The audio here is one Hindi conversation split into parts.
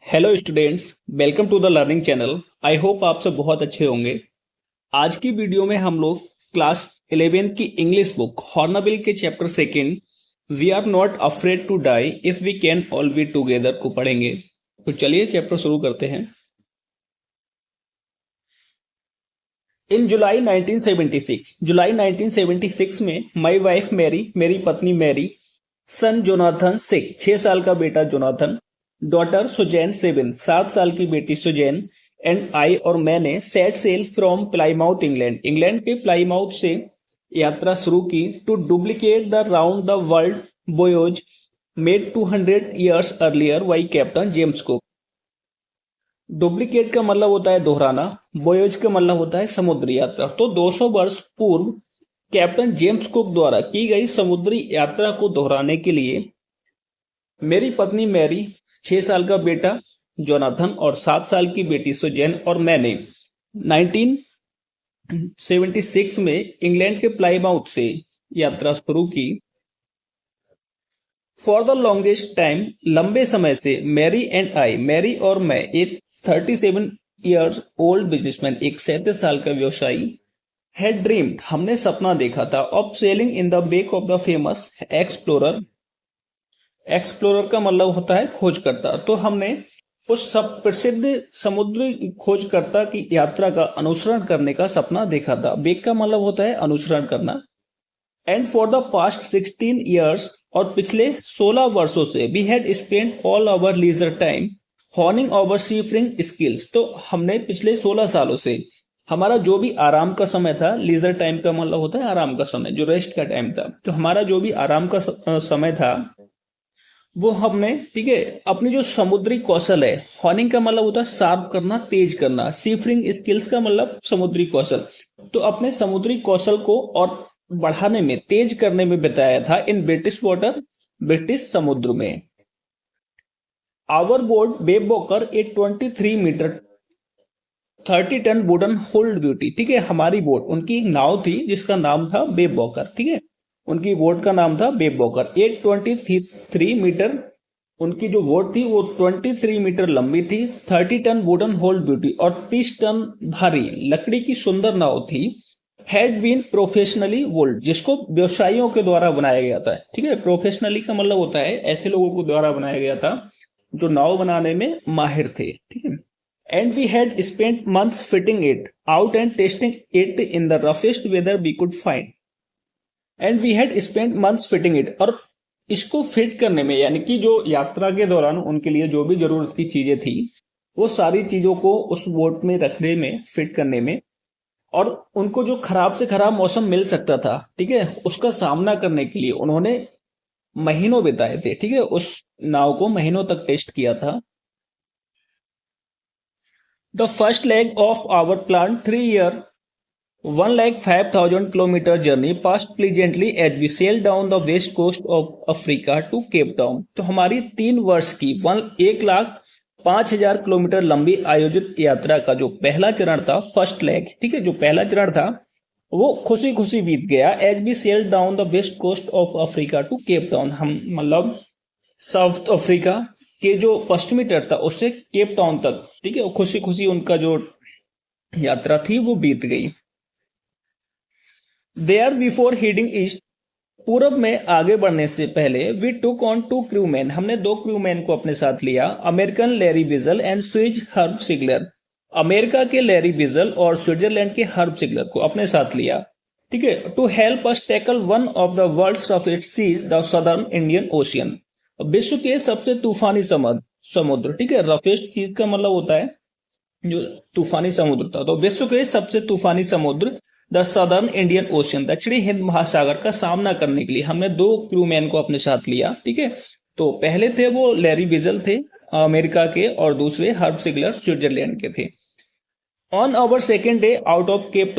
Hello students, welcome to the learning channel. I hope आप सब बहुत अच्छे होंगे। आज की वीडियो में हम लोग क्लास 11th की इंग्लिश बुक हॉर्नबिल के chapter second we are not afraid to die if we can all be together को पढ़ेंगे। तो चलिए चैप्टर शुरू करते हैं। इन जुलाई 1976 में माई वाइफ मैरी, मेरी पत्नी मैरी, सन जोनाथन 6 साल का बेटा जोनाथन, डॉटर सुजैन 7 साल की बेटी सुजैन, एंड आई और मैंने set sail from Plymouth England के प्लाईमाउथ से यात्रा शुरू की to duplicate the round the world voyage made 200 years earlier by captain James Cook. Duplicate का मतलब होता है दोहराना, वोयेज का मतलब होता है समुद्री यात्रा। तो 200 वर्ष पूर्व कैप्टन जेम्स कुक द्वारा की गई समुद्री यात्रा को दोहराने के लिए मेरी पत्नी मैरी, 6 साल का बेटा जोनाथन और 7 साल की बेटी सुजैन और मैंने 1976 में इंग्लैंड के प्लाईमाउथ से यात्रा शुरू की। फॉर द लॉन्गेस्ट टाइम, लंबे समय से मैरी एंड आई, मैरी और मैं, एक 37 ईयर्स ओल्ड बिजनेसमैन, एक 37 साल का व्यवसायी, हैड ड्रीम्ड, हमने सपना देखा था, of sailing in the wake of the famous explorer. Explorer का मतलब होता है खोजकर्ता। तो हमने उस सब प्रसिद्ध समुद्री खोजकर्ता की यात्रा का अनुसरण करने का सपना देखा था। बेक का मतलब होता है अनुसरण करना। And for the past 16 years, और पिछले 16 वर्षों से, we had spent all our leisure time honing our seafaring skills. तो हमने पिछले 16 सालों से हमारा जो भी आराम का समय था, लीजर टाइम का मतलब होता है आराम का समय, जो रेस्ट का टाइम था, तो हमारा जो भी आराम का समय था वो हमने, ठीक है, अपनी जो समुद्री कौशल है, हॉर्निंग का मतलब होता है शार्प करना, तेज करना, सीफरिंग स्किल्स का मतलब समुद्री कौशल, तो अपने समुद्री कौशल को और बढ़ाने में, तेज करने में बिताया था इन ब्रिटिश वाटर, ब्रिटिश समुद्र में। Our boat Wavewalker, a 23 metre 30 ton wooden hulled beauty, ठीक है, हमारी बोट, उनकी एक नाव थी जिसका नाम था बेब बॉकर, ठीक है, उनकी बोट का नाम था बेब बॉकर। 823 मीटर उनकी जो बोट थी वो 23 मीटर लंबी थी, 30 टन वुडन होल्ड ब्यूटी, और 30 टन भारी लकड़ी की सुंदर नाव थी। हैड बीन प्रोफेशनली वोल्ड, जिसको व्यवसायियों के द्वारा बनाया गया था, ठीक है, प्रोफेशनली का मतलब होता है ऐसे लोगों को द्वारा बनाया गया था जो नाव बनाने में माहिर थे, ठीक है। And we had spent months fitting it out and testing it in the roughest weather we could find. And we had spent months fitting it, और इसको फिट करने में, यानी कि जो यात्रा के दौरान उनके लिए जो भी जरूरत की चीजें थी, वो सारी चीजों को उस बोट में रखने में, फिट करने में, और उनको जो खराब से खराब मौसम मिल सकता था, ठीक है, उसका सामना करने के लिए उन्होंने महीनों बिताए थे, ठीक है, उस नाव को महीनों तक टेस्ट किया था। The first leg of our planned 3-year 1,05,000 kilometer journey passed pleasantly as we sailed down the west coast of Africa to Cape Town. तो हमारी 3 वर्ष की 1,05,000 किलोमीटर लंबी आयोजित यात्रा का जो पहला चरण था, फर्स्ट लेग, ठीक है, जो पहला चरण था वो खुशी खुशी बीत गया। As we sailed down the west coast of Africa to Cape Town, हम मतलब साउथ अफ्रीका के जो पश्चिमी तट था उससे केप टाउन तक, ठीक है, खुशी खुशी उनका जो यात्रा थी वो बीत गई। देयर बिफोर हेडिंग ईस्ट, पूरब में आगे बढ़ने से पहले, वी टुक ऑन 2 क्रूमैन, हमने 2 क्रूमैन को अपने साथ लिया, American Larry Vigil and Swiss Herb Seigler, America के लैरी विजल और स्विट्जरलैंड के हर्ब सिगलर को अपने साथ लिया, ठीक है, to help us tackle one of the world's roughest seas, the southern Indian ocean, विश्व के सबसे तूफानी समुद्र, ठीक है, रफेस्ट सीज का मतलब होता है जो तूफानी समुद्र था, तो विश्व के सबसे तूफानी समुद्र, द सदर्न इंडियन ओशियन, दक्षिणी हिंद महासागर का सामना करने के लिए हमने 2 क्रूमैन को अपने साथ लिया, ठीक है। तो पहले थे वो लैरी विजल थे अमेरिका के, और दूसरे हर्ब सिगलर स्विट्जरलैंड के थे। On our second day out of Cape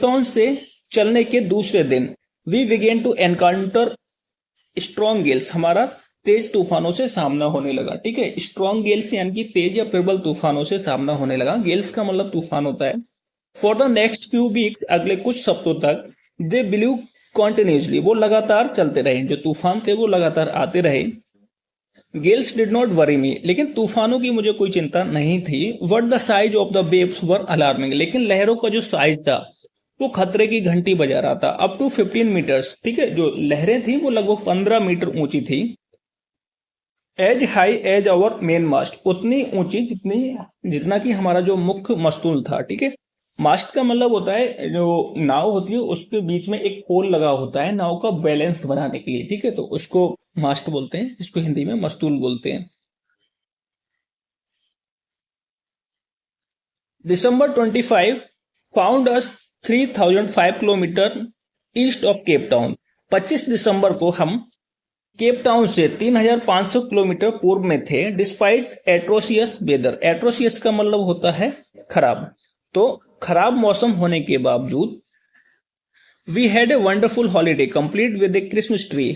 Town से चलने के दूसरे दिन, we began to encounter strong gales, हमारा तेज तूफानों से सामना होने लगा, ठीक है, स्ट्रॉन्ग गेल्स यानी कि तेज या प्रबल तूफानों से सामना होने लगा। गेल्स का मतलब तूफान होता है। For the next few weeks, अगले कुछ हफ्तों तक, दे ब्लू कॉन्टिन्यूसली, वो लगातार चलते रहे, जो तूफान थे वो लगातार आते रहे। गेल्स डिड नॉट वरी मी, लेकिन तूफानों की मुझे कोई चिंता नहीं थी। But the size of the waves were alarming, लेकिन लहरों का जो साइज था वो खतरे की घंटी बजा रहा था। अप टू 15 मीटर्स, ठीक है, जो लहरें थी वो लगभग 15 मीटर ऊंची थी। As high as our main mast, उतनी ऊंची जितना कि हमारा जो मुख्य मस्तूल था, ठीक है। मास्ट का मतलब होता है जो नाव होती है उसके बीच में एक पोल लगा होता है नाव का बैलेंस बनाने के लिए, ठीक है, तो उसको मास्ट बोलते हैं, इसको हिंदी में मस्तूल बोलते हैं। दिसंबर 25 found us 3005 kilometre east of Cape town. 25 दिसंबर को हम केप टाउन से 3500 किलोमीटर पूर्व में थे। डिस्पाइट एट्रोसियस वेदर, एट्रोसियस का मतलब होता है खराब, तो खराब मौसम होने के बावजूद we had a wonderful holiday complete with a Christmas tree,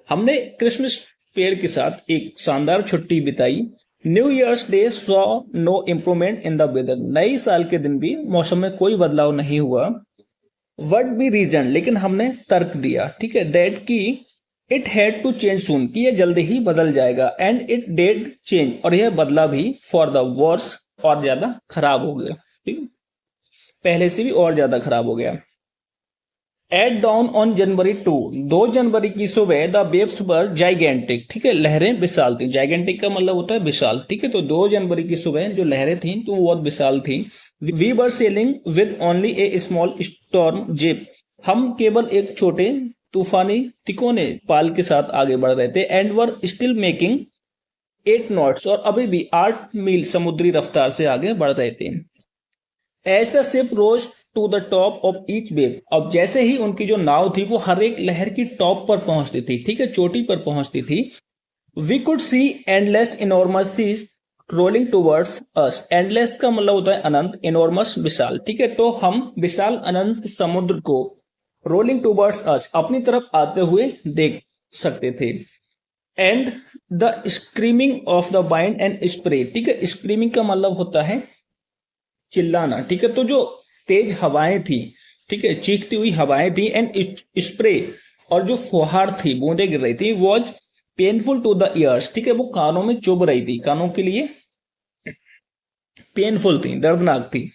हमने क्रिसमस पेड़ के साथ एक शानदार छुट्टी बिताई। New Year's Day saw no improvement in the weather, नई साल के दिन भी मौसम में कोई बदलाव नहीं हुआ। वट बी रीजन, लेकिन हमने तर्क दिया, ठीक है, दैट की इट हैड टू चेंज सून, कि यह जल्दी ही बदल जाएगा। एंड इट डेड चेंज, और यह बदला भी फॉर द वर्स, और ज्यादा खराब हो गया, ठीक है, पहले से भी और ज्यादा खराब हो गया। एट डाउन ऑन जनवरी 2, 2 जनवरी की सुबह द वेव्स वर जाइगेंटिक, ठीक है, लहरें विशाल थी। जाइगेंटिक का मतलब होता है विशाल, ठीक है, तो 2 जनवरी की सुबह जो लहरें थी तो वो बहुत विशाल थी। We were sailing with only a small storm jib, हम केवल एक छोटे तूफानी तिकोने पाल के साथ आगे बढ़ रहे थे। And were still making 8 knots, और अभी भी 8 मील समुद्री रफ्तार से आगे बढ़ रहे थे। As the ship rose to the top of each wave, अब जैसे ही उनकी जो नाव थी वो हर एक लहर की टॉप पर पहुंचती थी, ठीक है, चोटी पर पहुंचती थी। We could see endless enormous seas rolling towards us, endless का मतलब होता है अनंत, इनॉर्मस विशाल, ठीक है, तो हम विशाल अनंत समुद्र को रोलिंग टूवर्ड्स अस अपनी तरफ आते हुए देख सकते थे। And the screaming of the wind and spray, ठीक है, स्क्रीमिंग का मतलब होता है चिल्लाना, ठीक है, तो जो तेज हवाएं थी, ठीक है, चीखती हुई हवाएं थी। एंड स्प्रे, और जो फुहार थी, बूंदे गिर रही थी, was painful to the ears, ठीक है, वो कानों में चुभ रही थी, कानों के लिए पेनफुल थी, दर्दनाक थी।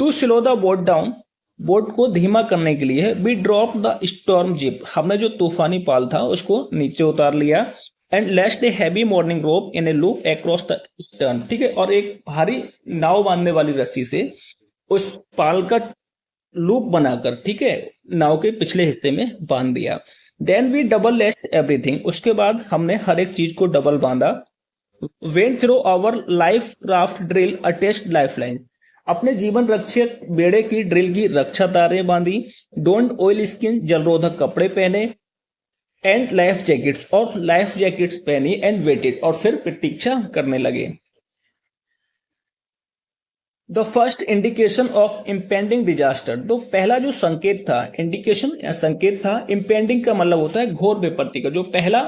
To slow the boat down, boat को धीमा करने के लिए we drop the storm jib, हमने जो तूफानी पाल था उसको नीचे उतार लिया। And lashed a heavy mooring rope in a loop across the stern, ठीक है, और एक भारी नाव बांधने वाली रस्सी से उस पाल का लूप बनाकर, ठीक है, नाव के पिछले हिस्से में बांध दिया। Then we double lashed everything, उसके बाद हमने हर एक चीज को डबल बांधा। Went through our life raft drill attached life line, अपने जीवन रक्षक बेड़े की ड्रिल की रक्षा तारें बांधी। डोंट ऑयल स्किन, जलरोधक कपड़े पहने। एंड लाइफ जैकेट्स, और लाइफ जैकेट्स पहनी। एंड वेटेड, और फिर प्रतीक्षा करने लगे। The first indication of impending disaster, तो पहला जो संकेत था, इंडिकेशन या संकेत था, इम्पेंडिंग का मतलब होता है घोर विपत्ति का, जो पहला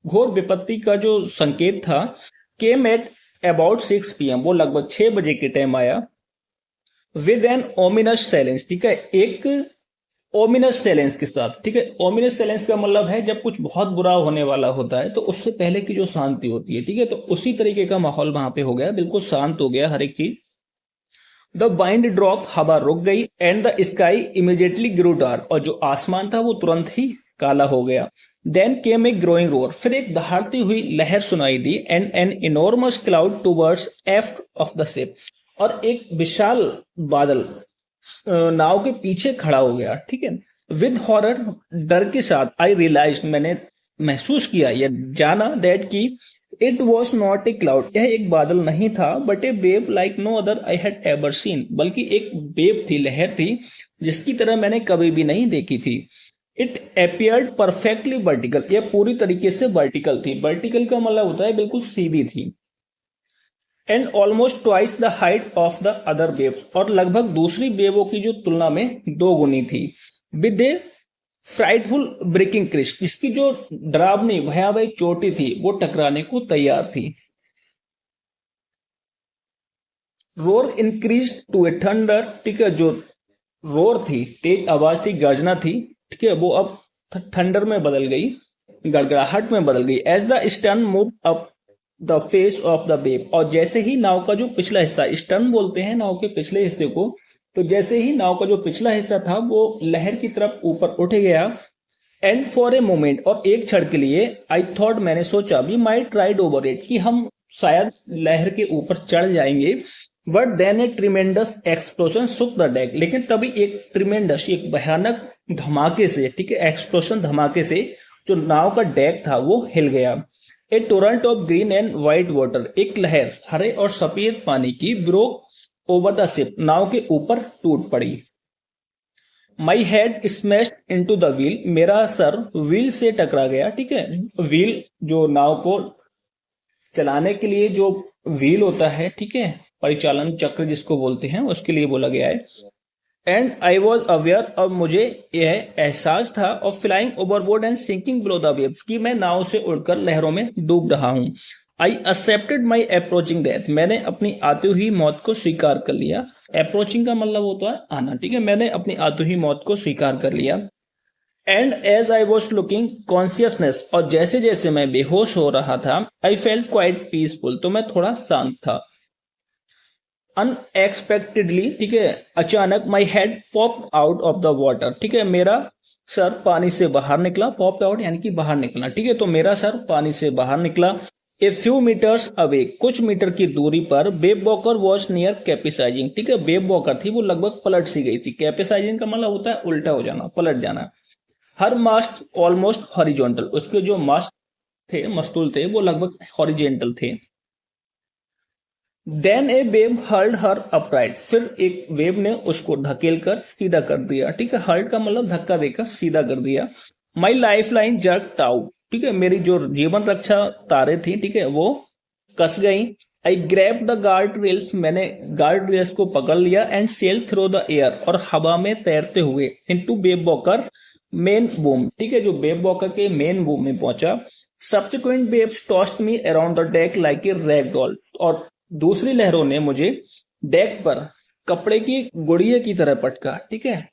घोर विपत्ति का जो संकेत था, केम एट अबाउट 6 PM, वो लगभग 6 बजे के टाइम आया। विद एन ओमिनस साइलेंस, ठीक है, एक ओमिनस साइलेंस के साथ, ठीक है, ओमिनस साइलेंस का मतलब है जब कुछ बहुत बुरा होने वाला होता है तो उससे पहले की जो शांति होती है, ठीक है, तो उसी तरीके का माहौल वहां पे हो गया, बिल्कुल शांत हो गया हर एक चीज। द वाइंड ड्रॉप, हवा रुक गई। And the sky immediately grow dark, और जो आसमान था वो तुरंत ही काला हो गया। Then came a growing roar, फिर एक दहाड़ती हुई लहर सुनाई दी। And an enormous cloud towards aft of the ship, और एक विशाल बादल नाव के पीछे खड़ा हो गया, ठीक है। विद हॉरर, डर के साथ, आई रियलाइज, मैंने महसूस किया या जाना, दैट की it was not a cloud, यह एक बादल नहीं था, but a wave like no other I had ever seen, बल्कि एक वेव थी, लहर थी जिसकी तरह मैंने कभी भी नहीं देखी थी। इट अपियर्ड परफेक्टली वर्टिकल, यह पूरी तरीके से वर्टिकल थी। वर्टिकल का मतलब होता है बिल्कुल सीधी थी। And almost twice the height of the other waves, और लगभग दूसरी वेवों की जो तुलना में 2 गुनी थी। With a frightful breaking crest, जिसकी जो डरावनी भयावह चोटी थी वो टकराने को तैयार थी। Roar increase to a thunder, ठीक है, जो रोर थी, तेज आवाज थी, गर्जना थी, ठीक है, वो अब थंडर में बदल गई, गड़गड़ाहट में बदल गई। As the stern move up the face of the wave, और जैसे ही नाव का जो पिछला हिस्सा, स्टर्न बोलते हैं नाव के पिछले हिस्से को, तो जैसे ही नाव का जो पिछला हिस्सा था वो लहर की तरफ ऊपर उठ गया। एंड फॉर ए मोमेंट, और एक क्षण के लिए, आई थॉट, मैंने सोचा, we might ride over it, कि हम शायद लहर के ऊपर चढ़ जाएंगे। But then a tremendous explosion shook the deck, लेकिन तभी एक ट्रिमेंडस, एक भयानक धमाके से, ठीक है, एक्सप्लोजन धमाके से जो नाव का डेक था वो हिल गया। A torrent of green and white water, एक लहर हरे और सफेद पानी की ब्रोक ओवर द शिप, नाव के ऊपर टूट पड़ी। My head smashed into the wheel, मेरा सर व्हील से टकरा गया, ठीक है। व्हील जो नाव को चलाने के लिए जो व्हील होता है, ठीक है, परिचालन चक्र जिसको बोलते हैं, उसके लिए बोला गया है। एंड आई वॉज अवेयर, और मुझे यह एहसास था, of flying overboard and sinking below the waves, कि मैं नाव से उड़कर लहरों में डूब रहा हूं। I accepted my approaching death, मैंने अपनी आती हुई मौत को स्वीकार कर लिया। अप्रोचिंग का मतलब होता है आना, ठीक है, मैंने अपनी आती हुई मौत को स्वीकार कर लिया। And as I was looking consciousness, और जैसे जैसे मैं बेहोश हो रहा था, आई फेल्ट क्वाइट पीसफुल, तो मैं थोड़ा शांत था। अनएक्सपेक्टेडली, ठीक है, अचानक, my head pop out of the water, ठीक है, मेरा सर पानी से बाहर निकला। पॉप आउट यानी कि बाहर निकलना, ठीक है, तो मेरा सर पानी से बाहर निकला। ए फ्यू मीटर्स अवे, कुछ मीटर की दूरी पर, वेव वॉकर वॉज नियर कैपिसाइजिंग, ठीक है, वेव वॉकर थी, वो लगभग पलट सी गई थी। कैपिसाइजिंग का मतलब होता है उल्टा हो जाना, पलट जाना। हर मास्ट ऑलमोस्ट हॉरिजॉन्टल, उसके जो मास्ट थे, मस्तूल थे, वो लगभग हॉरिजेंटल थे। देन ए वेव हर्ल्ड हर अपराइट, फिर एक वेव ने उसको ढकेल कर सीधा कर दिया, ठीक है, हर्ल्ड का मतलब धक्का देकर सीधा कर दिया। My life line jerked out, ठीक है, मेरी जो जीवन रक्षा तारे थी, ठीक है, वो कस गई। I grab the guard rails, मैंने गार्ड रेल्स को पकड़ लिया। And sail through the air, और हवा में तैरते हुए, into Wave Walker main boom, ठीक है, जो वेव वॉकर के मेन बूम में पहुंचा। Subsequent waves tossed me around the deck like a rag doll, और दूसरी लहरों ने मुझे डेक पर कपड़े की गुड़िया की तरह पटका, ठीक है।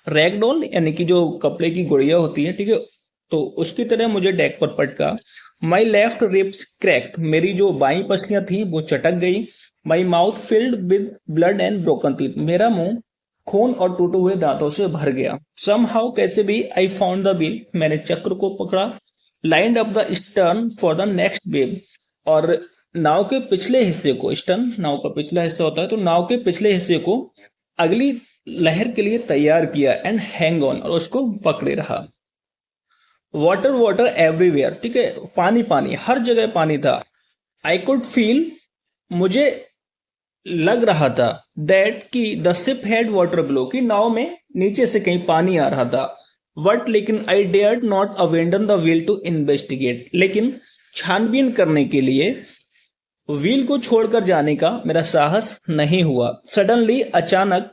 रैगडॉल यानी कि जो कपड़े की गुड़िया होती है, ठीक है, तो उसकी तरह मुझे डेक पर पटका। माई लेफ्ट रिब्स क्रैक्ड, मेरी जो बाई पसलियां थी वो चटक गई। My mouth filled with blood and broken teeth, मेरा मुंह खून और टूटे हुए दांतों से भर गया। सम हाउ, कैसे भी, आई फाउंड द व्हील, मैंने चक्र को पकड़ा। Lined up the stern for the next wave, और नाव के पिछले हिस्से को, स्टर्न नाव का पिछला हिस्सा होता है, तो नाव के पिछले हिस्से को अगली लहर के लिए तैयार किया। एंड हैंग ऑन, और उसको पकड़े रहा। वाटर वाटर एवरीवेयर, ठीक है, पानी पानी, हर जगह पानी था। आई कुड फील, मुझे लग रहा था, दैट कि the ship had water below, की नाव में नीचे से कहीं पानी आ रहा था। बट लेकिन I dared not abandon the wheel to investigate, लेकिन छानबीन करने के लिए व्हील को छोड़कर जाने का मेरा साहस नहीं हुआ। सडनली, अचानक,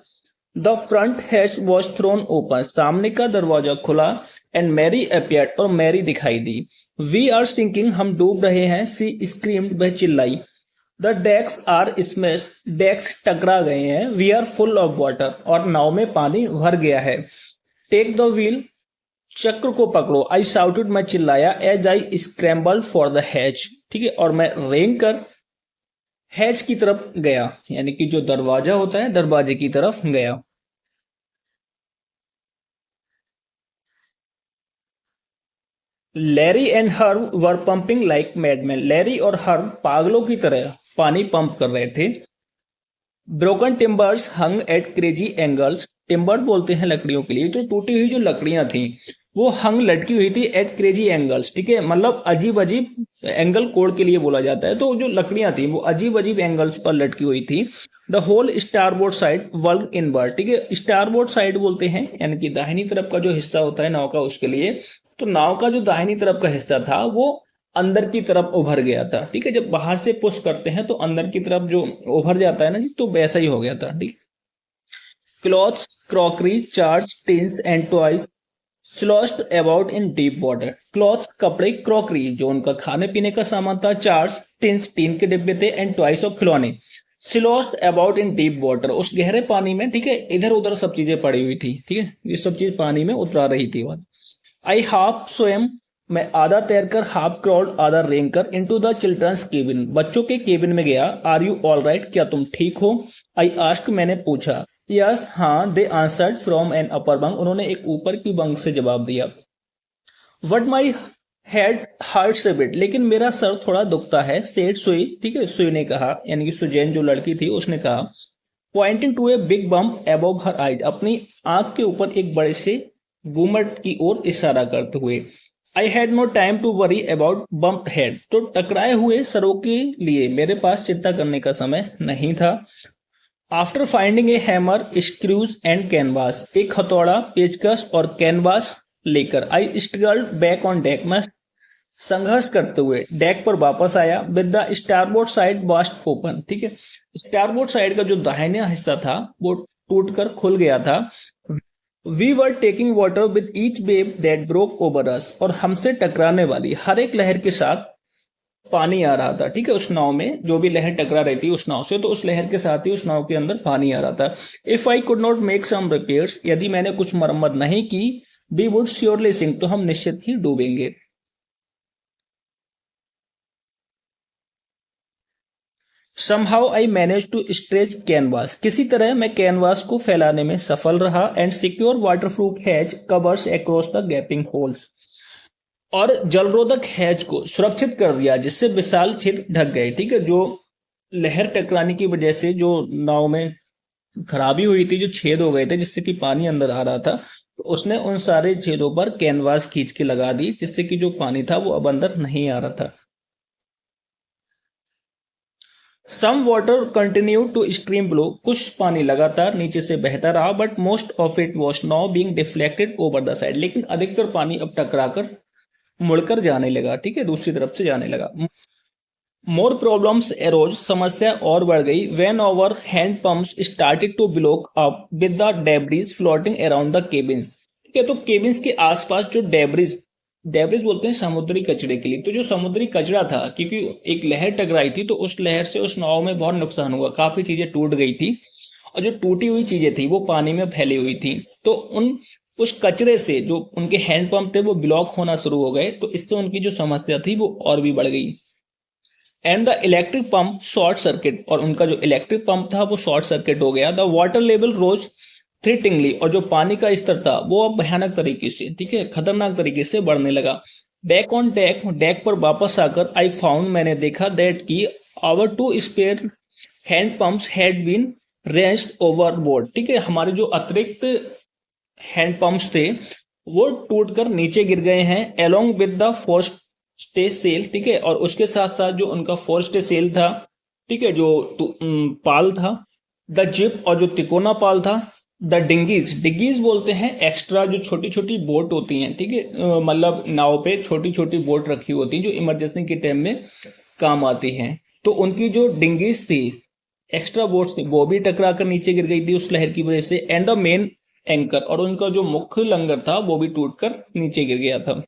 the front hatch was throne open, सामने का दरवाजा खुला। एंड मैरी अपीयर्ड, और मैरी दिखाई दी। वी आर सिंकिंग, हम डूब रहे हैं। सी स्क्रीम्ड, वह चिल्लाई। The decks are smash, decks टकरा गए हैं। We are full of water, और नाव में पानी भर गया है। टेक द व्हील, चक्र को पकड़ो। आई शाउटेड, मैं चिल्लाया। As I scramble for the hatch, ठीक है, और मैं रेंग कर हैच की तरफ गया, यानी कि जो दरवाजा होता है, दरवाजे की तरफ गया। Larry and Herb were pumping like madman, Larry और हर्व पागलों की तरह पानी पंप कर रहे थे। Broken timbers hung at crazy angles, timber बोलते हैं लकड़ियों के लिए, तो टूटी हुई जो लकड़ियां थी वो हंग, लटकी हुई थी, एट क्रेजी एंगल्स, ठीक है, मतलब अजीब अजीब एंगल कोड के लिए बोला जाता है। तो जो लकड़ियां थी वो अजीब अजीब एंगल्स पर लटकी हुई थी। The whole starboard side world inward, ठीक है, स्टारबोर्ड साइड बोलते हैं यानी कि दाहिनी तरफ का जो हिस्सा होता है नाव का, उसके लिए। तो नाव का जो दाहिनी तरफ का हिस्सा था वो अंदर की तरफ उभर गया था, ठीक है, जब बाहर से पुश करते हैं तो अंदर की तरफ जो उभर जाता है ना, तो वैसा ही हो गया था, ठीक। Clothes, crockery, charts, tins and toys sloshed about in deep water, cloth कपड़े, क्रॉकरी जो उनका खाने पीने का सामान था, चार्ज, टिन्स टीन के डिब्बे थे, एंड टॉयस और खिलौने स्लॉस्ट अबाउट इन डीप वाटर, उस गहरे पानी में, ठीक है, इधर उधर सब चीजें पड़ी हुई थी, ठीक है, ये सब चीज पानी में उतरा रही थी। आई हाफ स्वेम मैं आधा तैरकर, हाफ क्रॉल्ड, आधा रेंग कर इनटू द चिल्ड्रंस केबिन, बच्चों के केबिन में गया। आर यू ऑल राइट, क्या तुम ठीक हो? आई आस्क्ड, मैंने पूछा। यस, हाँ, they answered from an upper bunk, उन्होंने एक ऊपर की बंक से जवाब दिया। But my head hurts a bit, लेकिन मेरा सर थोड़ा दुखता है। सेड सुई, ठीक है, सुई ने कहा, यानी कि सुजैन जो लड़की थी उसने कहा, pointing to a big bump above her eyes, अपनी आंख के ऊपर एक बड़े से गुमट की ओर इशारा करते हुए। I had no time to worry about bump head, तो टकराए हुए सरों के लिए मेरे पास चिंता करने का समय नहीं था। After finding a hammer, screws and canvas, एक हथौड़ा, पेचकस और कैनवास लेकर I struggled back on deck, मैं संघर्ष करते हुए डेक पर वापस आया। With the starboard side vast open, ठीक है, स्टारबोर्ड साइड का जो दाहिना हिस्सा था वो टूटकर खुल गया था। We were taking water with each wave that broke over us, और हमसे टकराने वाली हर एक लहर के साथ पानी आ रहा था, ठीक है, उस नाव में जो भी लहर टकरा रही थी उस नाव से, तो उस लहर के साथ ही उस नाव के अंदर पानी आ रहा था। If I could not make some repairs, यदि मैंने कुछ मरम्मत नहीं की, वी वुड श्योरली सिंक, तो हम निश्चित ही डूबेंगे। Somehow I managed to stretch canvas, किसी तरह मैं कैनवास को फैलाने में सफल रहा। And secure waterproof has covers across the gapping holes, और जलरोधक हैज को सुरक्षित कर दिया जिससे विशाल छेद ढक गए, ठीक है, जो लहर टकराने की वजह से जो नाव में खराबी हुई थी, जो छेद हो गए थे जिससे कि पानी अंदर आ रहा था, तो उसने उन सारे छेदों पर कैनवास खींच के लगा दी जिससे कि जो पानी था वो अब अंदर नहीं आ रहा था। Some water continue to stream below, कुछ पानी लगातार नीचे से बहता रहा। But most of it was now being deflected over the side, लेकिन अधिकतर पानी अब टकराकर मुड़कर जाने लगा, ठीक है, दूसरी तरफ से जाने लगा। मोर प्रॉब्लम्स एरोज, समस्या और बढ़ गई। When our hand pumps started to block up with the debris floating around the cabins, ठीक है, तो केबिन्स के आसपास जो डेब्रिज, डेब्रिज बोलते हैं समुद्री कचरे के लिए, तो जो समुद्री कचरा था, क्योंकि एक लहर टकराई थी तो उस लहर से उस नाव में बहुत नुकसान हुआ, काफी चीजें टूट गई थी, और जो टूटी हुई चीजें थी वो पानी में फैली हुई थी, तो उस कचरे से जो उनके हैंड पंप थे वो ब्लॉक होना शुरू हो गए, तो इससे उनकी जो समस्या थी वो और भी बढ़ गई। And the electric pump short circuit, और उनका जो इलेक्ट्रिक पंप था वो शॉर्ट सर्किट हो गया। The water level rose threateningly, और जो पानी का स्तर था वो अब भयानक तरीके से, ठीक है, खतरनाक तरीके से बढ़ने लगा। बैक ऑन डेक, डेक पर वापस आकर आई फाउंड, मैंने देखा, दैट की our two spare hand pumps had been wrenched overboard, ठीक है, हमारे जो अतिरिक्त हैंड पंप्स थे वो टूटकर नीचे गिर गए हैं। Along with the forestay sail, ठीक है, और उसके साथ साथ जो उनका फोर्स्टे सेल था, ठीक है, जो पाल था, द जिप, और जो तिकोना पाल था, द डिंगीज, डिंगीज बोलते हैं एक्स्ट्रा जो छोटी छोटी बोट होती हैं, ठीक है, मतलब नाव पे छोटी छोटी बोट रखी होती हैं जो इमरजेंसी के टाइम में काम आती हैं, तो उनकी जो डिंगीज थी, एक्स्ट्रा बोट्स थी, वो भी टकरा कर नीचे गिर गई थी उस लहर की वजह से। एंड द मेन एंकर, और उनका जो मुख्य लंगर था वो भी टूटकर नीचे गिर गया था।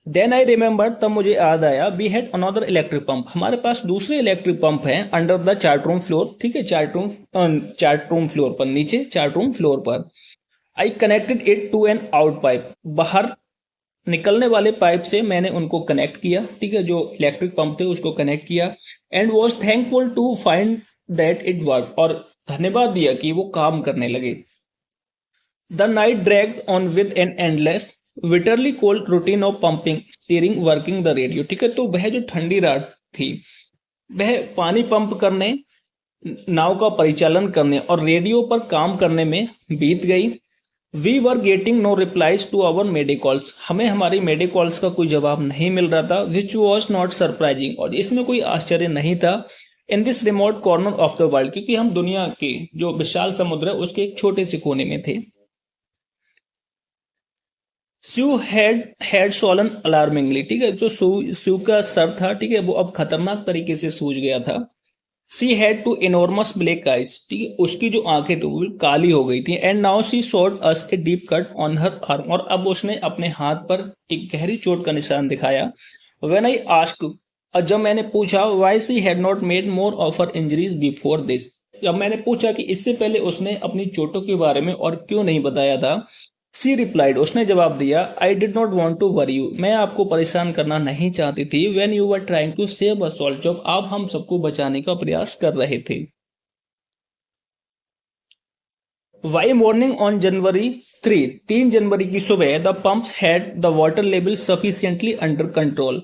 देन आई रिमेम्बर, तब मुझे याद आया, we had another electric pump, हमारे पास दूसरे इलेक्ट्रिक पंप हैं under the chart room floor, ठीक है, चार्ट रूम फ्लोर पर, नीचे चार्ट रूम फ्लोर पर। I connected it to an out pipe, बाहर निकलने वाले पाइप से मैंने उनको कनेक्ट किया, ठीक है, जो इलेक्ट्रिक पंप थे उसको कनेक्ट किया। And was thankful to find that it work, और धन्यवाद दिया कि वो काम करने लगे। The night dragged on with an endless bitterly cold routine of pumping steering working the radio, ठीक है, तो वह जो ठंडी रात थी वह पानी पंप करने, नाव का परिचालन करने और रेडियो पर काम करने में बीत गई। We were getting no replies to our mayday calls, हमें हमारी मेडिकॉल्स का कोई जवाब नहीं मिल रहा था। विच वॉज नॉट सरप्राइजिंग, और इसमें कोई आश्चर्य नहीं था। In this remote corner of the world, क्योंकि हम दुनिया के जो विशाल समुद्र है उसके एक छोटे से कोने में थे। स्यू हैड सॉलन अलार्मिंगली, ठीक है, जो स्यू का सर था, ठीक है, वो अब खतरनाक तरीके से सूज गया था। She had two enormous black eyes, ठीक है, उसकी जो आंखें थी वो काली हो गई थी। And now see shot us a deep cut on her arm, और अब उसने अपने हाथ पर एक गहरी चोट का निशान दिखाया। व्हेन आई आस्क्ड, और जब मैंने पूछा, why she had not made more of her injuries before this, जब मैंने पूछा कि इससे पहले उसने अपनी चोटों के बारे में और क्यों नहीं बताया था, शी रिप्लाइड, उसने जवाब दिया, I did not want to worry you, मैं आपको परेशान करना नहीं चाहती थी, when you were trying to save us all, जब आप हम सबको बचाने का प्रयास कर रहे थे। वाई मॉर्निंग ऑन जनवरी 3 जनवरी की सुबह the pumps had the water level sufficiently under control.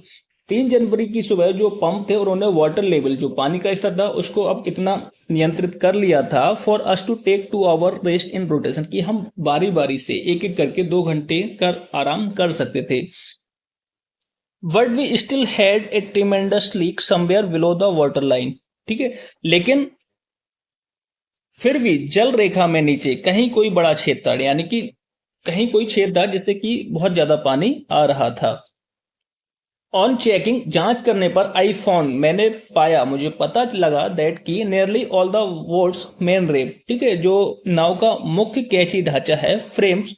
3 जनवरी की सुबह जो पंप थे उन्होंने वाटर लेवल, जो पानी का स्तर था, उसको अब इतना नियंत्रित कर लिया था for us to take 2 hour rest in rotation, कि हम बारी बारी से एक एक करके 2 घंटे कर आराम कर सकते थे। But we still had a tremendous leak somewhere below the water line. ठीक है, लेकिन फिर भी जल रेखा में नीचे कहीं कोई बड़ा छेद था, यानी कि कहीं कोई छेद था जिससे कि बहुत ज्यादा पानी आ रहा था। ऑन चेकिंग, जांच करने पर आई फाउंड, मैंने पाया, मुझे पता लगा दैट की nearly all the boat's main rail, ठीक है, जो नाव का मुख्य कैची ढांचा है, frames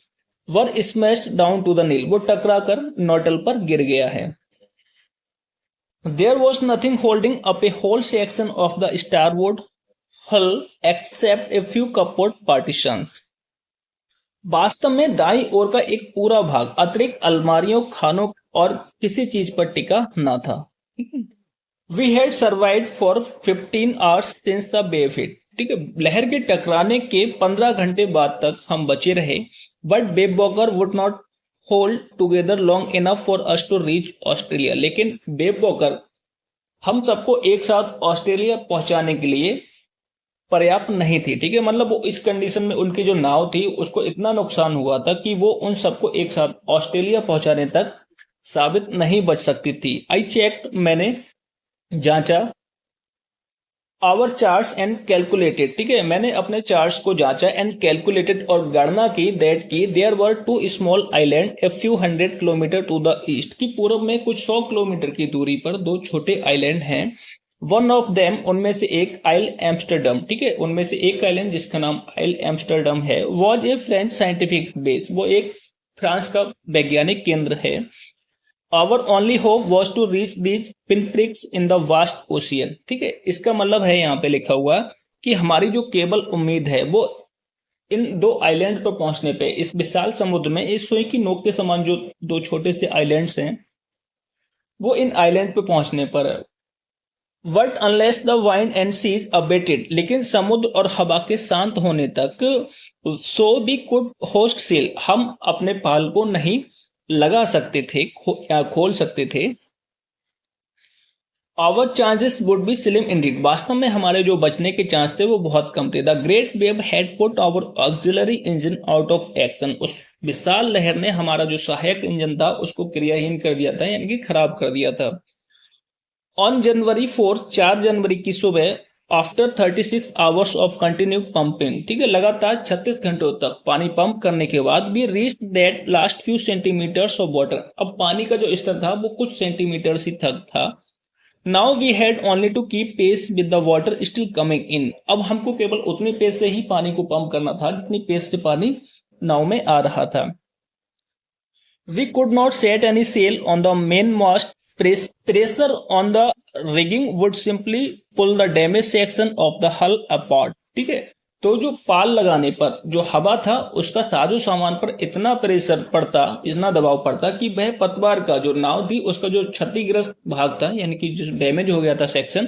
were smashed down to the keel, वो टकरा कर नोटल पर गिर गया है। There was nothing holding up a whole section of the starboard hull except a few cupboard partitions। वास्तव में दाईं ओर का एक पूरा भाग अतिरिक्त अलमारियों, खानों और किसी चीज पर टिका ना था। We had survived for 15 hours since the wave hit. ठीक है, लहर के टकराने के 15 घंटे बाद तक हम बचे रहे, but Wave Walker would not hold together long enough for us to reach Australia. लेकिन वेव वॉकर हम सबको एक साथ ऑस्ट्रेलिया पहुंचाने के लिए पर्याप्त नहीं थी। ठीक है, मतलब वो इस कंडीशन में उनकी जो नाव थी उसको इतना नुकसान हुआ था कि वो उन सबको एक साथ ऑस्ट्रेलिया पहुंचाने तक साबित नहीं बच सकती थी। आई चेक्ड, मैंने जांचा, आवर चार्ट्स एंड कैलकुलेटेड, ठीक है, मैंने अपने चार्ट्स को जांचा, एंड कैलकुलेटेड, और गणना की, दैट की there were 2 small island a few 100 kilometres to the east, की पूर्व में कुछ 100 किलोमीटर की दूरी पर 2 छोटे आइलैंड हैं। वन ऑफ देम, उनमें से एक, आइल एम्स्टरडम, ठीक है, उनमें से एक आइलैंड जिसका नाम आइल एम्स्टरडम है, was a French scientific base, वो एक फ्रांस का वैज्ञानिक केंद्र है। Our only hope was to reach the pinpricks in the vast ocean. ठीक है, इसका मतलब है यहाँ पे लिखा हुआ कि हमारी जो केवल उम्मीद है वो इन 2 आइलैंड पर पहुंचने पे, इस विशाल समुद्र में इस सुई की नोक के समान जो 2 छोटे से आइलैंड्स हैं, वो इन आइलैंड पे पहुंचने पर है। But unless the wind and seas abated, लेकिन समुद्र और हवा के शांत होने तक, so we could host sail, हम अपने पाल को नहीं लगा सकते थे, खोल सकते थे। Our chances would be slim indeed, वास्तव में हमारे जो बचने के चांस थे वो बहुत कम थे। The great wave had put our auxiliary engine out of action, उस विशाल लहर ने हमारा जो सहायक इंजन था उसको क्रियाहीन कर दिया था, यानी कि खराब कर दिया था। ऑन जनवरी 4, 4 जनवरी की सुबह, after 36 hours of continue pumping, ठीक है, लगातार 36 घंटों तक पानी पंप करने के बाद, we reach that last few centimetres of water, अब पानी का जो स्तर था वो कुछ सेंटीमीटर ही तक था। Now we had only to keep pace with the water still coming in, अब हमको केवल उतनी पेस से ही पानी को पंप करना था जितनी पेस से पानी नाव में आ रहा था। We could not set any sail on the main mast, pressure on the rigging would simply pull the damaged section of the hull apart। ठीक है, तो जो पाल लगाने पर जो हवा था उसका साजो सामान पर इतना प्रेशर पड़ता, इतना दबाव पड़ता कि वह पतवार का जो नाव थी उसका जो क्षतिग्रस्त भाग था, यानी कि जो डैमेज हो गया था सेक्शन,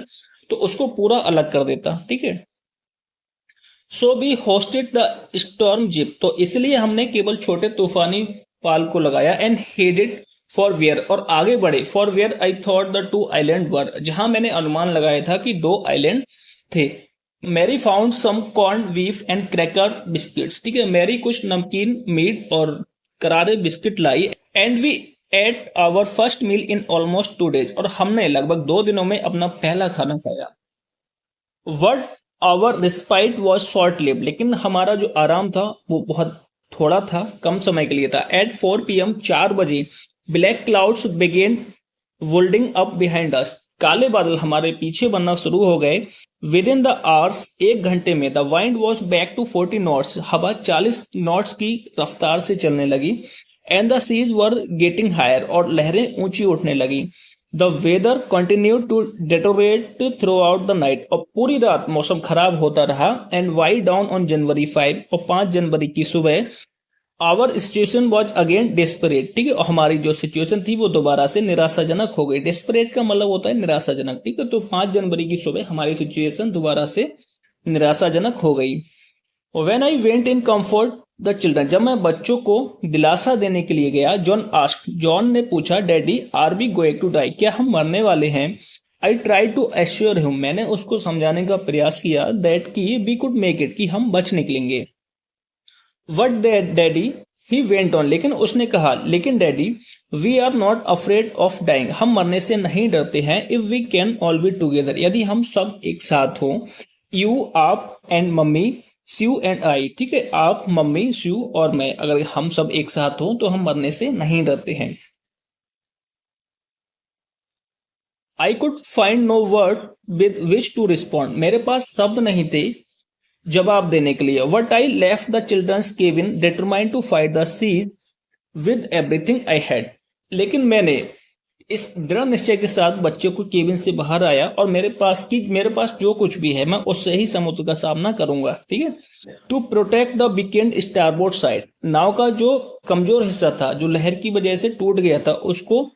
तो उसको पूरा अलग कर देता। ठीक है, so we hoisted the storm jib, तो इसलिए हमने केवल छोटे तूफानी पाल को लगाया, एंड हेडेड फॉर वेयर, और आगे बढ़े, for where I thought the 2 island were, जहां मैंने अनुमान लगाया था कि 2 आइलैंड थे। Mary found some corned beef and cracker biscuits, ठीक है, मैरी कुछ नमकीन मीट और करारे बिस्किट लाई, and we ate our first meal in almost 2 days, और हमने लगभग 2 दिनों में अपना पहला खाना खाया। Word our respite was short lived, लेकिन हमारा जो आराम था वो बहुत थोड़ा था, कम समय के लिए था। एट 4 PM, 4 बजे, black clouds began boiling up behind us, काले बादल हमारे पीछे बनना शुरू हो गए। विद इन द आवर्स, 1 घंटे में, the wind was back to 40 knots, हवा 40 नॉट्स की रफ्तार से चलने लगी। And the seas were getting higher, और लहरें ऊंची उठने लगी। The weather continue to deteriorate throughout the night, और पूरी रात मौसम खराब होता रहा। And by dawn on January 5, और 5 जनवरी की सुबह, our situation was again desperate, ठीक है, और हमारी जो सिचुएशन थी वो दोबारा से निराशाजनक हो गई। डेस्परेट का मतलब होता है निराशाजनक, ठीक है। तो 5 जनवरी की सुबह हमारी सिचुएशन दोबारा से निराशाजनक हो गई। When I went in comfort the children, जब मैं बच्चों को दिलासा देने के लिए गया, जॉन ने पूछा, daddy are we going to die, क्या हम मरने वाले हैं? I try to assure him, मैंने उसको समझाने का प्रयास किया, दैट कि वी कुड मेक इट, कि हम बच निकलेंगे। But daddy he went on, लेकिन उसने कहा, लेकिन daddy we are not afraid of dying, हम मरने से नहीं डरते हैं, if we can all be together, यदि हम सब एक साथ हो, यू आप and mummy, Sue and I, ठीक है, आप, मम्मी, स्यू और मैं, अगर हम सब एक साथ हो तो हम मरने से नहीं डरते हैं। I could find no word with which to respond, मेरे पास शब्द नहीं थे जवाब देने के लिए। But I left the children's cabin determined to fight the seas with everything I had, लेकिन मैंने इस दृढ़ निश्चय के साथ बच्चों को केबिन से बाहर आया और मेरे पास जो कुछ भी है मैं उससे ही समुद्र का सामना करूंगा, ठीक है। To protect the weakened starboard side, नाव का जो कमजोर हिस्सा था जो लहर की वजह से टूट गया था उसको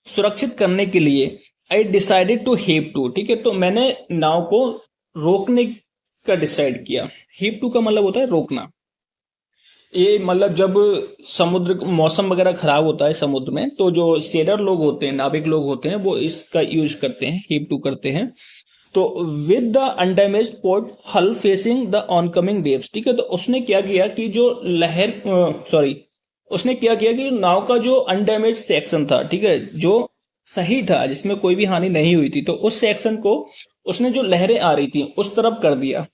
सुरक्षित करने के लिए, I decided to heave to, ठीक है, तो मैंने नाव को रोकने का डिसाइड किया। हीव टू का मतलब होता है रोकना। ये मतलब जब समुद्र मौसम वगैरह खराब होता है समुद्र में, तो जो सेलर लोग होते हैं, नाविक लोग होते हैं, वो इसका यूज करते हैं, हीव टू करते हैं। तो विद द अनडैमेज्ड पोर्ट हल फेसिंग द ऑनकमिंग वेव्स, ठीक है, तो उसने क्या किया कि जो नाव का जो अनडैमेज्ड सेक्शन था, ठीक है, जो सही था, जिसमें कोई भी हानि नहीं हुई थी, तो उस सेक्शन को उसने जो लहरें आ रही थी उस तरफ कर दिया।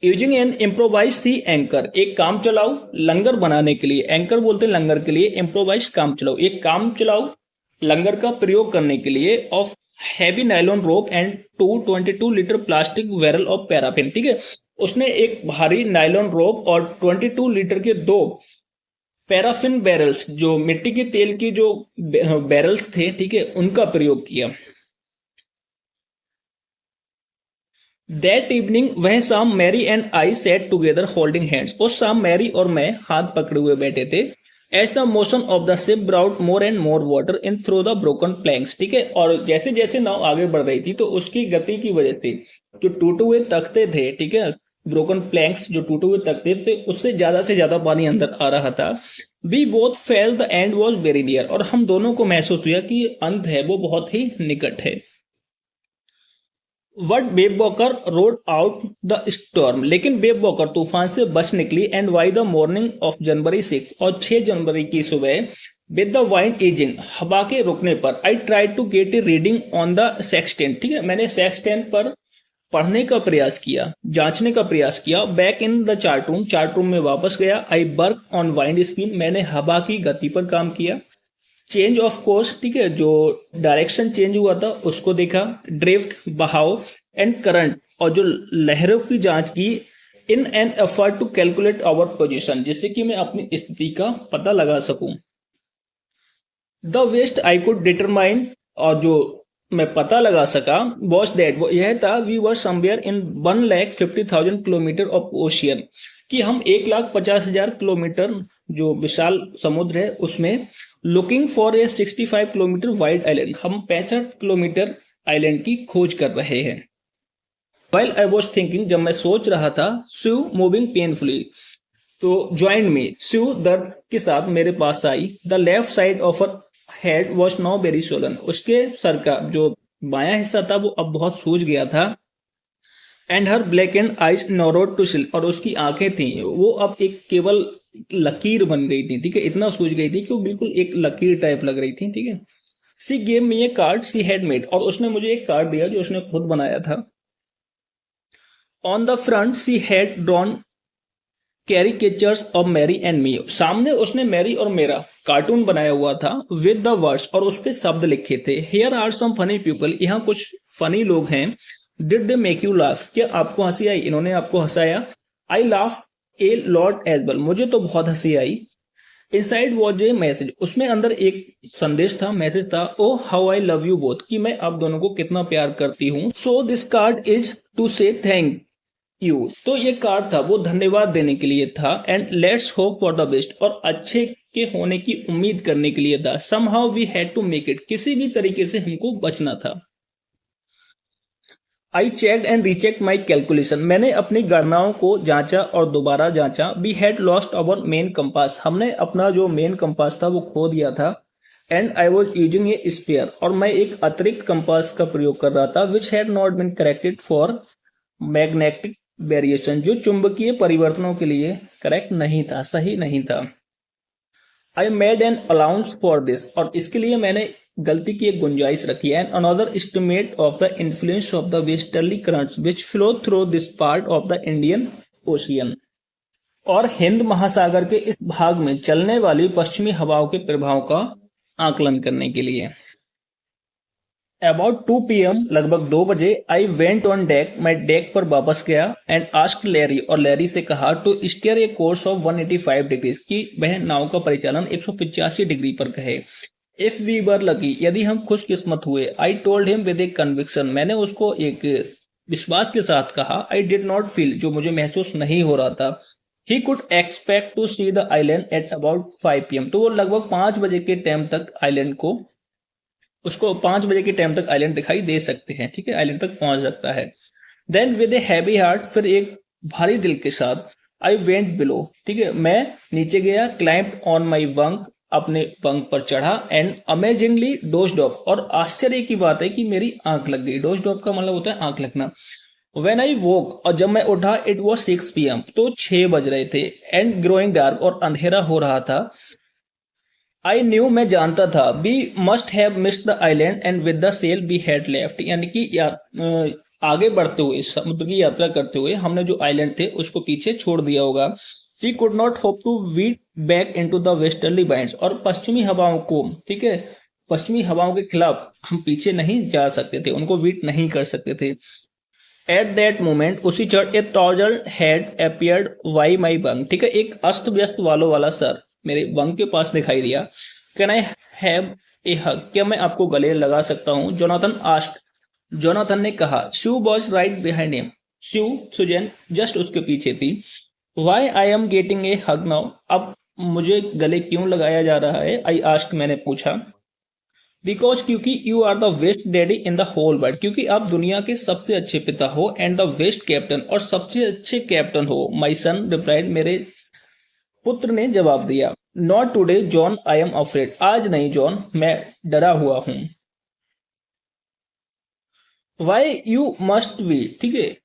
यूजिंग एन इम्प्रोवाइज सी एंकर, एक काम चलाओ लंगर बनाने के लिए, एंकर बोलते हैं लंगर के लिए, इम्प्रोवाइज काम चलाओ, एक काम चलाओ लंगर का प्रयोग करने के लिए, of heavy nylon rope and 22 litre plastic barrel of paraffin, ठीक है, उसने एक भारी नाइलॉन रोप और 22 लीटर के 2 पैराफिन बैरल्स, जो मिट्टी के तेल के जो बैरल्स थे, ठीक है, उनका प्रयोग किया। दैट इवनिंग, वह शाम, Mary and I sat together holding hands, उस शाम मैरी और मैं हाथ पकड़े हुए बैठे थे। As the motion of the ship brought more and more water in through the broken planks, ठीक है, और जैसे जैसे नाव आगे बढ़ रही थी तो उसकी गति की वजह से जो टूटे हुए तख्ते थे, ठीक है, ब्रोकन प्लैंक्स जो टूटे हुए तख्ते थे, उससे ज्यादा पानी अंदर आ रहा था। We both felt the end was very near, और हम दोनों को महसूस हुआ कि अंत है वो बहुत ही निकट है। But Wave Walker rode out the storm, लेकिन बेब वॉकर तूफान से बच निकली। And by the morning of January 6, और 6 जनवरी की सुबह, विद द वाइंड ईजिंग, हवा के रुकने पर, I try to get a reading on the sextant, ठीक है, मैंने सेक्सटेंट पर पढ़ने का प्रयास किया, जांचने का प्रयास किया। Back in the chart room में वापस गया। I work on wind speed, मैंने हवा की गति पर काम किया। चेंज ऑफ कोर्स, ठीक है, जो डायरेक्शन चेंज हुआ था उसको देखा। ड्रिफ्ट, बहाव एंड करंट, और जो लहरों की जांच की। In an effort to calculate our position, जिससे कि मैं अपनी स्थिति का पता लगा सकूं। The best I could determine, और जो मैं पता लगा सका, वॉज दैट, वो यह था, we were somewhere in 1,50,000 kilometres of ocean, कि हम 1,50,000 किलोमीटर जो विशाल समुद्र है उसमें, looking for a 65 kilometre wide island, हम 65 किलोमीटर आइलैंड की खोज कर रहे हैं। वाइल आई वॉज थिंकिंग, जब मैं सोच रहा था, Sue moving painfully, to join me, Sue दर्द के साथ मेरे पास आई। The left side of her head was now very swollen, उसके सर का जो बायां हिस्सा था वो अब बहुत सूज गया था। And her black and eyes narrowed to slits, और उसकी आंखें थी वो अब एक केवल लकीर बन गई थी, ठीक है, इतना सूझ गई थी कि वो बिल्कुल एक लकीर टाइप लग रही थी, ठीक है। सी gave me A card she had made, और उसने मुझे एक कार्ड दिया जो उसने खुद बनाया था। On the front she had drawn caricatures of Mary and me, सामने उसने मैरी और मेरा कार्टून बनाया हुआ था। विद द वर्ड्स, और उस पे शब्द लिखे थे। Here are some funny people, यहाँ कुछ फनी लोग हैं। Did they make you laugh, क्या आपको हंसी आई, इन्होंने आपको हंसाया। I laugh a lot as well, मुझे तो बहुत हंसी आई। इनसाइड वॉज ए मैसेज, उसमें अंदर एक संदेश था, मैसेज था। Oh how I love you both, कि मैं आप दोनों को कितना प्यार करती हूँ। So this card is to say thank you. तो ये कार्ड था वो धन्यवाद देने के लिए था, and let's hope for the best, और अच्छे के होने की उम्मीद करने के लिए था। Somehow we had to make it, किसी भी तरीके से हमको बचना था। I check and recheck my calculation, मैंने अपनी गणनाओं को जांचा और दोबारा जांचा। We had lost our main compass, हमने अपना जो मेन कंपास था वो खो दिया था। And I was using a spare, और मैं एक अतिरिक्त कंपास का प्रयोग कर रहा था, which had not been corrected for magnetic variation, जो चुंबकीय परिवर्तनों के लिए करेक्ट नहीं था, सही नहीं था। I made an allowance for this, और इसके लिए मैंने गलती की एक गुंजाइश रखी है। And another estimate of the influence of the westerly currents which flow through this part of the Indian ocean, और हिंद महासागर के इस भाग में चलने वाली पश्चिमी हवाओं के प्रभाव का आकलन करने के लिए। अबाउट 2 PM, लगभग 2 बजे, आई वेंट ऑन डेक, मैं डेक पर वापस गया। एंड आस्क्ड लैरी, और लैरी से कहा to steer a course of 185 degrees, की वह नाव का परिचालन 185 डिग्री पर कहे। इफ वी वर लकी, यदि हम खुशकिस्मत हुए। I told him with A conviction, मैंने उसको एक विश्वास के साथ कहा। आई डिड नॉट फील, जो मुझे महसूस नहीं हो रहा था। He could expect to see the island at about 5 PM, तो वो लगभग 5 बजे के टाइम तक आइलैंड को, उसको 5 बजे के टाइम तक आइलैंड दिखाई दे सकते हैं, ठीक है, आइलैंड तक पहुंच सकता है। Then with a heavy heart, फिर एक भारी दिल के साथ, आई वेंट बिलो, ठीक है, मैं नीचे गया। क्लाइंब ऑन माई बंक, अपने बंक पर चढ़ा। एंड अमेजिंगली डोज्ड ऑफ, और आश्चर्य की बात है कि मेरी आंख लग गई। डोज्ड ऑफ का मतलब होता है आंख लगना। व्हेन आई वोक, और जब मैं उठा, इट वॉज 6 PM, तो 6 बज रहे थे। एंड ग्रोइंग डार्क, और अंधेरा हो रहा था। आई न्यू, मैं जानता था। We must have missed the island and with the sail we had left, यानी कि आगे बढ़ते हुए, समुद्र की यात्रा करते हुए हमने जो आइलैंड थे उसको पीछे छोड़ दिया होगा। We could not hope to beat back into the westerly winds, और पश्चिमी हवाओं को, ठीक है, पश्चिमी हवाओं के खिलाफ हम पीछे नहीं जा सकते थे, उनको वीट नहीं कर सकते थे। एट दैट मोमेंट, उसी क्षण, ए टॉजल head appeared why my bunk, ठीक है, एक अस्त व्यस्त वालों वाला सर मेरे बंक के पास दिखाई दिया। कैन आई हैव ए हग, क्या मैं आपको गले लगा सकता हूं? जोनाथन आस्क्ड, जोनाथन ने कहा। Sue was right behind him, Sue, Suzanne just उसके पीछे थी। Why I am getting a hug now, अब मुझे गले क्यों लगाया जा रहा है? आई आस्क्ड, मैंने पूछा। बिकॉज, क्योंकि you are the best daddy in the whole world, क्योंकि आप दुनिया के सबसे अच्छे पिता हो। एंड द बेस्ट कैप्टन, और सबसे अच्छे कैप्टन हो। माई सन रिप्लाइड, मेरे पुत्र ने जवाब दिया। Not today John, I am afraid, आज नहीं जॉन, मैं डरा हुआ हूं। वाई यू मस्ट बी, ठीक है,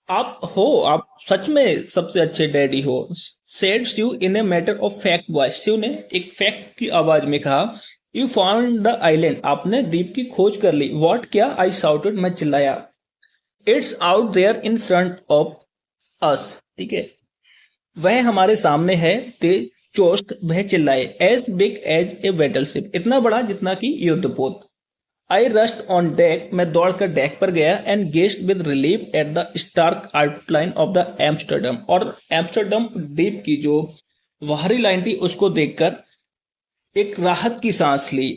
आप हो, आप सच में सबसे अच्छे डैडी हो। Said Sue in a matter of fact voice, Sue ने एक फैक्ट की आवाज में कहा। यू फाउंड द आइलैंड, आपने द्वीप की खोज कर ली। व्हाट, क्या? आई शाउटेड, मैं चिल्लाया। It's out there in front of us, ठीक है, वह हमारे सामने है। ते चोस्ट, वह चिल्लाए। As big as a battleship, इतना बड़ा जितना कि युद्धपोत। आई रस्ट ऑन डेक, मैं दौड़कर डेक पर गया। And gazed with relief at the stark outline of the Amsterdam, और एम्स्टर्डम द्वीप की जो बाहरी लाइन थी उसको देखकर एक राहत की सांस ली।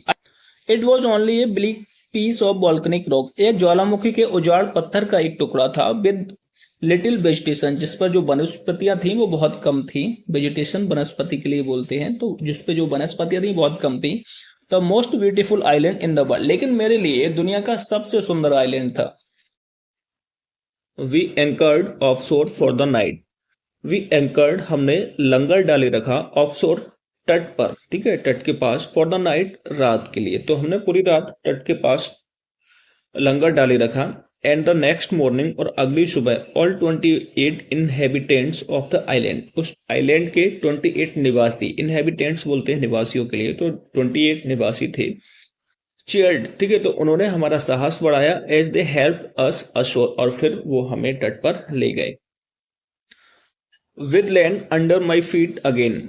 It was only a bleak piece of volcanic rock, एक ज्वालामुखी के उजाड़ पत्थर का एक टुकड़ा था। विद लिटिल वेजिटेशन, जिस पर जो वनस्पतियां थी वो बहुत कम थी। वेजिटेशन वनस्पति के लिए बोलते हैं, तो जिस पे जो वनस्पतियां थी बहुत कम थी। The most beautiful island in the world, लेकिन मेरे लिए दुनिया का सबसे सुंदर आइलैंड था। We anchored off shore for the night, we anchored, हमने लंगर डाले रखा। ऑफ शोर, तट पर, ठीक है, तट के पास। फॉर द नाइट, रात के लिए, तो हमने पूरी रात तट के पास लंगर डाले रखा। एंड द नेक्स्ट मॉर्निंग, और अगली सुबह, all 28 inhabitants of the island, उस आइलैंड के 28 निवासी, इनहेबिटेंट्स बोलते हैं निवासियों के लिए, तो 28 निवासी थे। चीयर्ड, ठीक है, तो उन्होंने हमारा साहस बढ़ाया। As they help us ashore, और फिर वो हमें तट पर ले गए। With land under my feet again,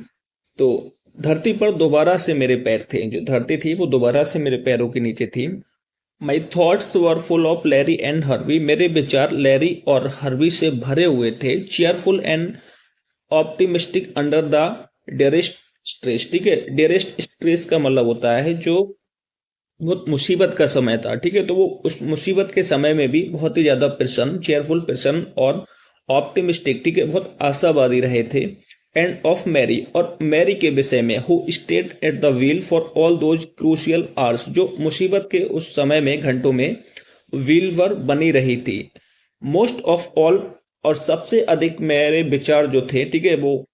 तो धरती पर दोबारा से मेरे पैर थे, जो धरती थी वो दोबारा से मेरे पैरों के नीचे थी। My thoughts were full of Larry and Herbie, मेरे विचार लैरी और हर्वी से भरे हुए थे। Cheerful and optimistic under the direst stress, ठीक है, डेरेस्ट स्ट्रेस का मतलब होता है जो बहुत मुसीबत का समय था, ठीक है, तो वो उस मुसीबत के समय में भी बहुत ही ज्यादा प्रसन्न, चेयरफुल, प्रसन्न और ऑप्टिमिस्टिक, ठीक है, बहुत आशावादी रहे थे। एंड ऑफ मैरी, और मैरी के विषय में, who stayed at the wheel for all those crucial hours, जो मुसीबत के उस समय में, घंटों में व्हील पर बनी रही थी। मोस्ट ऑफ ऑल, और सबसे अधिक मेरे विचार जो थे, ठीक है, वो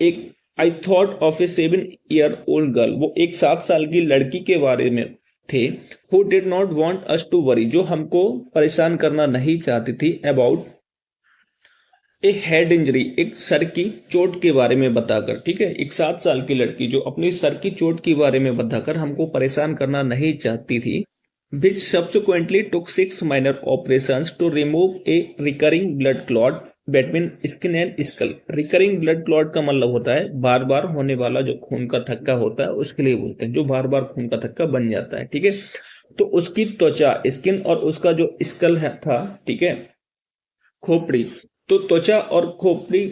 एक I thought of A 7 year old girl, वो एक 7 साल की लड़की के बारे में थे। Who did not want us to worry, जो हमको परेशान करना नहीं चाहती थी। अबाउट ए हेड इंजरी, एक सर की चोट के बारे में बताकर, ठीक है, एक 7 साल की लड़की जो अपनी सर की चोट के बारे में बताकर हमको परेशान करना नहीं चाहती थी। विच subsequently took 6 minor operations to remove a recurring blood clot between skin and skull। Recurring blood clot का मतलब होता है बार बार होने वाला जो खून का थक्का होता है, उसके लिए बोलते हैं, जो बार बार खून का थक्का बन जाता है, ठीक है। तो उसकी त्वचा, स्किन, और उसका जो स्कल है था, ठीक है, खोपड़ी, तो त्वचा और खोपड़ी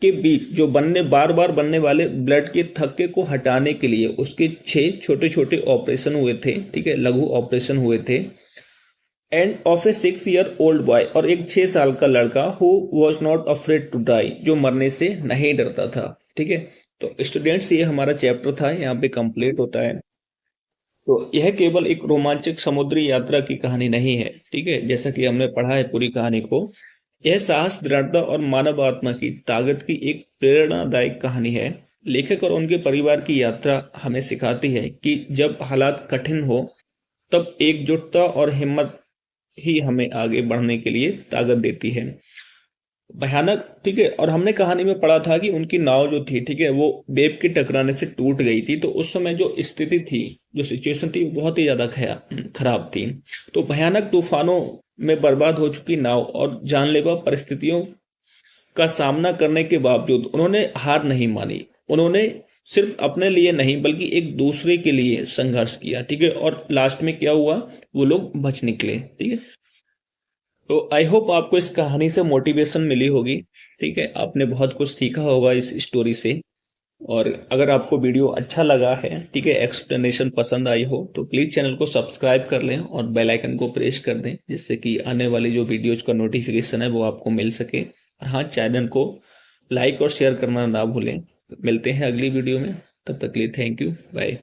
के बीच जो बार बार बनने वाले ब्लड के थक्के को हटाने के लिए उसके 6 छोटे छोटे ऑपरेशन हुए थे, ठीक है, लघु ऑपरेशन हुए थे। And of a 6 year old boy, और एक 6 साल का लड़का, who was not afraid to die, जो मरने से नहीं डरता था, ठीक है। तो स्टूडेंट्स, ये हमारा चैप्टर था, यहाँ पे कंप्लीट होता है। तो यह केवल एक रोमांचक समुद्री यात्रा की कहानी नहीं है, ठीक है, जैसा कि हमने पढ़ा है पूरी कहानी को। यह साहस, दृढ़ता और मानव आत्मा की ताकत की एक प्रेरणादायक कहानी है। लेखक और उनके परिवार की यात्रा हमें सिखाती है कि जब हालात कठिन हो, तब एकजुटता और हिम्मत ही हमें आगे बढ़ने के लिए ताकत देती है। भयानक, ठीक है, और हमने कहानी में पढ़ा था कि उनकी नाव जो थी, ठीक है, वो वेव के टकराने से टूट गई थी। तो उस समय जो स्थिति थी, जो सिचुएशन थी, वो बहुत ही ज्यादा खराब थी। तो भयानक तूफानों में बर्बाद हो चुकी नाव और जानलेवा परिस्थितियों का सामना करने के बावजूद उन्होंने हार नहीं मानी। उन्होंने सिर्फ अपने लिए नहीं बल्कि एक दूसरे के लिए संघर्ष किया, ठीक है, और लास्ट में क्या हुआ, वो लोग बच निकले, ठीक है। तो आई होप आपको इस कहानी से मोटिवेशन मिली होगी, ठीक है, आपने बहुत कुछ सीखा होगा इस स्टोरी से। और अगर आपको वीडियो अच्छा लगा है, ठीक है, एक्सप्लेनेशन पसंद आई हो, तो प्लीज चैनल को सब्सक्राइब कर लें और बेल आइकन को प्रेस कर दें, जिससे कि आने वाली जो वीडियोज का नोटिफिकेशन है वो आपको मिल सके। और हाँ, चैनल को लाइक और शेयर करना ना भूलें। तो मिलते हैं अगली वीडियो में, तब तक के लिए थैंक यू, बाय।